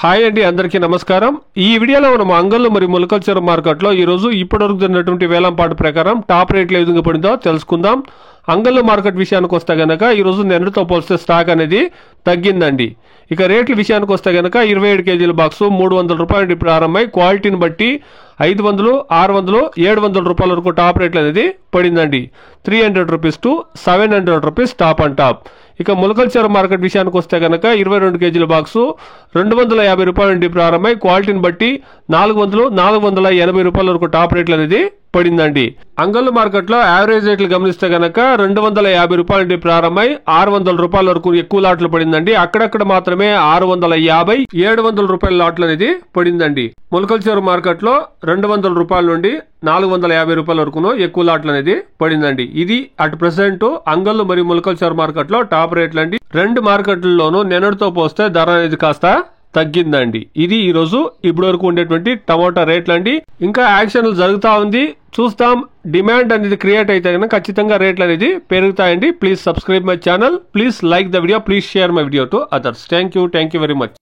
Hi అండి, అందరికీ నమస్కారం. ఈ వీడియోలో మనం అంగళ్ళు మరియు మొలకల్చర్ మార్కెట్లో ఈరోజు ఇప్పటివరకు జరిగినటువంటి వేలంపాటు ప్రకారం టాప్ రేట్లు ఏ విధంగా పడిందో తెలుసుకుందాం. అంగళ్ళు మార్కెట్ విషయానికి వస్తే గనక ఈరోజు నిన్నటితో పోలిస్తే స్టాక్ అనేది తగ్గిందండి. ఇక రేట్ల విషయానికి వస్తే గనక 27 కేజీల బాక్సు 300 రూపాయల నుండి ప్రారంభమై క్వాలిటీని బట్టి 500, 600, 700 రూపాయల వరకు టాప్ రేట్లు అనేది పడిందండి. 300 rupees to 700 rupees top and top. ఇక మొలకల్చర్ మార్కెట్ విషయానికి వస్తే కనుక 22 కేజీల బాక్సు 250 రూపాయల నుండి ప్రారంభమై క్వాలిటీని బట్టి 400, 480 రూపాయల వరకు టాప్ రేట్లు అనేది పడిందండి. అంగళ్ళు మార్కెట్లో యావరేజ్ రేట్లు గమనిస్తే గనక 250 రూపాయల నుండి ప్రారంభమై 600 రూపాయల వరకు ఎక్కువ లాట్లు పడిందండి. అక్కడక్కడ మాత్రమే 650, 700 రూపాయల లాట్లు అనేది పడిందండి. మొలకల్చర్ మార్కెట్లో 200 రూపాయల నుండి 450 రూపాయల వరకును ఎక్కువ లాట్లు అనేది పడిందండి. ఇది అటు ప్రెసెంట్ అంగళ్ళు మరియు మొలకల్చర్ మార్కెట్లో టాప్ రేట్లు అండి. రెండు మార్కెట్లలోనూ నిన్నటితో పోస్తే ధర అనేది కాస్త తగ్గిందండి. ఇది ఈ రోజు ఇప్పటి వరకు ఉండేటువంటి టమోటా రేట్లు అండి. ఇంకా యాక్షన్లు జరుగుతూ ఉంది, చూస్తాం. డిమాండ్ అనేది క్రియేట్ అయితే కనుక ఖచ్చితంగా రేట్లు అనేది పెరుగుతాయండి. Please subscribe my channel, please like the video, please share my video to others. Thank you very much.